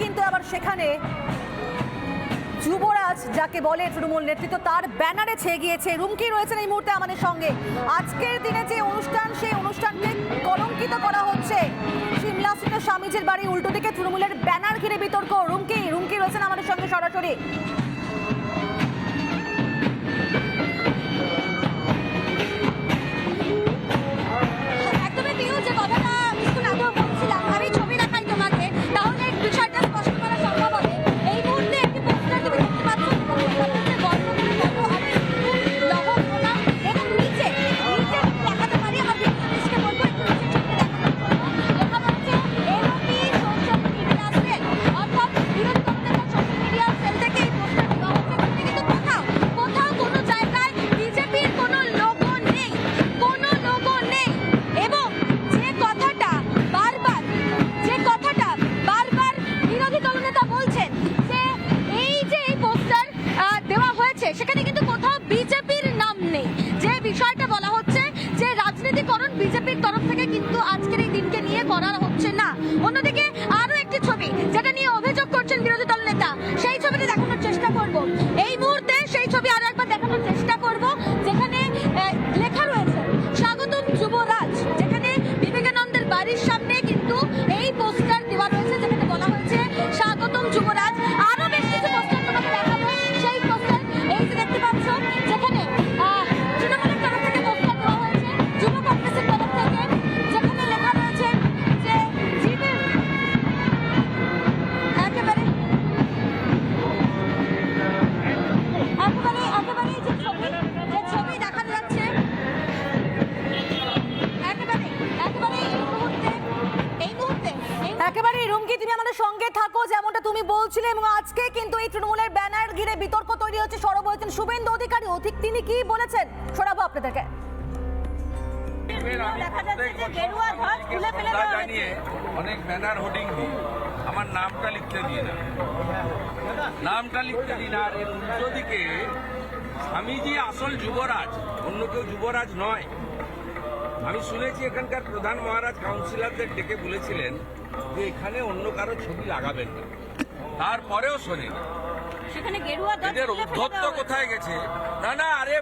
কিন্তু আবার সেখানে যুবরাজ যাকে বলে তৃণমূল নেতৃত্ব তার ব্যানারে ছেয়ে গিয়েছে। রুমকি রয়েছেন এই মুহূর্তে আমাদের সঙ্গে। আজকের দিনে যে অনুষ্ঠান সেই অনুষ্ঠানকে কলঙ্কিত করা হচ্ছে। সিমলা স্থিত স্বামীজির বাড়ি উল্টো দিকে তৃণমূলের ব্যানার ঘিরে বিতর্ক। রুমকি রয়েছেন আমাদের সঙ্গে সরাসরি। সেখানে কিন্তু কোথাও বিজেপির নাম নেই। যে বিষয়টা বলা হচ্ছে যে রাজনীতিকরণ বিজেপির তরফ থেকে কিন্তু আজকের এই দিনকে নিয়ে করা হচ্ছে না। অন্যদিকে আরো একটি ছবি যেটা নিয়ে অভিযোগ করছেন বিরোধী দল নেতা, সেই ছবিটি দেখানোর চেষ্টা করব এই মুহূর্তে। সেই ছবি আরো একবার দেখানোর চেষ্টা করব যেখানে লেখা রয়েছে স্বাগতম যুবরাজ, যেখানে বিবেকানন্দের বাড়ির সামনে কিন্তু এই পোস্টার দেওয়া রয়েছে যেখানে বলা হয়েছে স্বাগতম যুবরাজ। আরো বেশ কিছু পোস্টার তোমাকে দেখাবো। সেই পোস্টার এই যে দেখতে পাচ্ছ যেখানে তৃণমূলের তরফ থেকে পোস্টার দেওয়া হয়েছে, যুব কংগ্রেসের তরফ থেকে, যেখানে লেখা রয়েছে যে জীবের একেবারে যে ছবি দেখানো যাচ্ছে একেবারে রুমকি তুমি আমাদের সঙ্গে থাকো যেমনটা তুমি বলছিলে। এবং আজকে কিন্তু এই তৃণমূলের ব্যানার ঘিরে বিতর্ক তৈরি হচ্ছে। সরব হয়েছেন শুভেন্দু অধিকারী। ঠিক তিনি কি বলেছেন শোনাবো আপনাদেরকে। অনেক ব্যানার হোর্ডিং দিই, আমার নামটা লিখতে দিই না, আর এর উল্টো দিকে স্বামীজি আসল যুবরাজ, অন্য কেউ যুবরাজ নয়। আমি শুনেছি এখানকার প্রধান মহারাজ কাউন্সিলরদের ডেকে বলেছিলেন যে এখানে অন্য কারো ছবি লাগাবেন না, তারপরেও শোনেন। সেখানে গেরুয়া এদের উদ্ধত্ত কোথায় গেছে? না আরে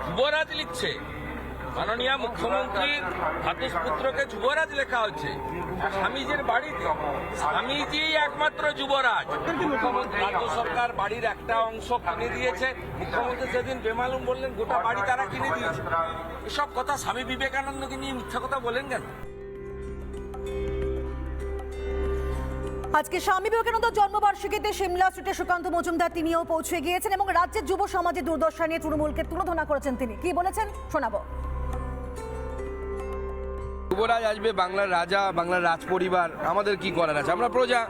যুবরাজ লিখছে, মাননীয় মুখ্যমন্ত্রীর ভাতুষপুত্রকে যুবরাজ লেখা হচ্ছে স্বামীজির বাড়িতে। স্বামীজি একমাত্র যুবরাজ। মুখ্যমন্ত্রী রাজ্য সরকার বাড়ির একটা অংশ কিনে দিয়েছে, মুখ্যমন্ত্রী সেদিন বেমালুম বললেন গোটা বাড়ি তারা কিনে দিয়েছে। এসব কথা স্বামী বিবেকানন্দকে নিয়ে মিথ্যা কথা বলেন কেন? আজকে স্বামী বিবেকানন্দ জন্মবার্ষিকীতে সিমলা স্ট্রিটে সুকান্ত মজুমদার তিনিও পৌঁছে গিয়েছেন এবং রাজ্যের যুব সমাজের দুর্দশা নিয়ে তৃণমূলকে তুলোধনা করেছেন। তিনি কি বলেছেন শোনাবো। যুবরাজ আসবে, বাংলার রাজা, বাংলার রাজ পরিবার, আমাদের কি করার আছে, আমরা প্রজা।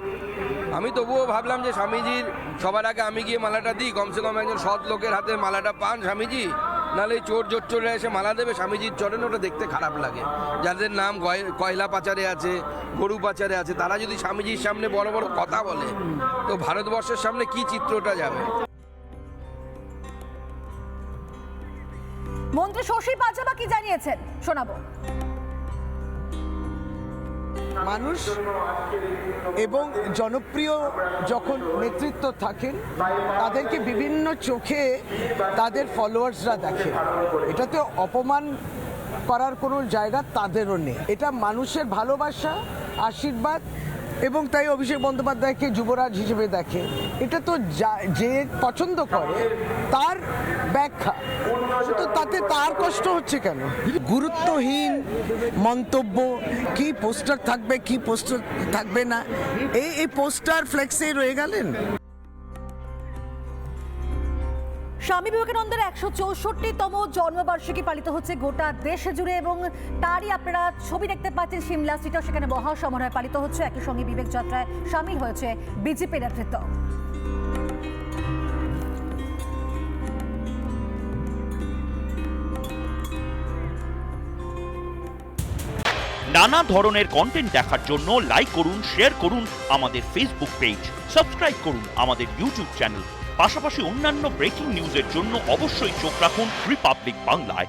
আমি তবুও ভাবলাম যে স্বামীজির সবার আগে আমি গিয়ে মালাটা দিই, কমসে কম একজন সৎ লোকের হাতে মালাটা পান স্বামীজি। নাহলে চোর জোচ্চোরে এসে মালা দেবে স্বামীজির চরণে, ওটা দেখতে খারাপ লাগে। যাদের নাম কয়লা পাচারে আছে, গরু পাচারে আছে, তারা যদি স্বামীজির সামনে বড় বড় কথা বলে তো ভারতবর্ষের সামনে কি চিত্রটা যাবে। মন্ত্রী শশী পাজাবা কি জানিয়েছেন শোনাবো। মানুষ এবং জনপ্রিয় যখন নেতৃত্ব থাকেন তাদেরকে বিভিন্ন চোখে তাদের ফলোয়ার্সরা দেখে, এটাতে অপমান করার কোনো জায়গা তাদেরও নেই। এটা মানুষের ভালোবাসা, আশীর্বাদ, এবং তাই অভিষেক বন্দ্যোপাধ্যায়কে যুবরাজ হিসেবে দেখে। এটা তো যে পছন্দ করে তার ব্যাখ্যা, তো তাতে তার কষ্ট হচ্ছে কেন? গুরুত্বহীন মন্তব্য, কি পোস্টার থাকবে কি পোস্টার থাকবে না, এই পোস্টার ফ্লেক্সে রয়ে গেলেন। স্বামী বিবেকানন্দের 164তম জন্মবার্ষিকী পালিত হচ্ছে গোটা দেশ জুড়ে এবং তারই আপনারা ছবি দেখতে পাচ্ছেন সিমলা স্ট্রিটে। সেখানে মহা সমারোহে পালিত হচ্ছে। একই সঙ্গে বিবেক যাত্রায় সামিল হয়েছে বিজেপি নেতৃত্ব। নানা ধরনের কন্টেন্ট দেখার জন্য লাইক করুন, শেয়ার করুন আমাদের ফেসবুক পেজ, সাবস্ক্রাইব করুন আমাদের ইউটিউব চ্যানেল। পাশাপাশি অন্যান্য ব্রেকিং নিউজের জন্য অবশ্যই চোখ রাখুন রিপাবলিক বাংলায়।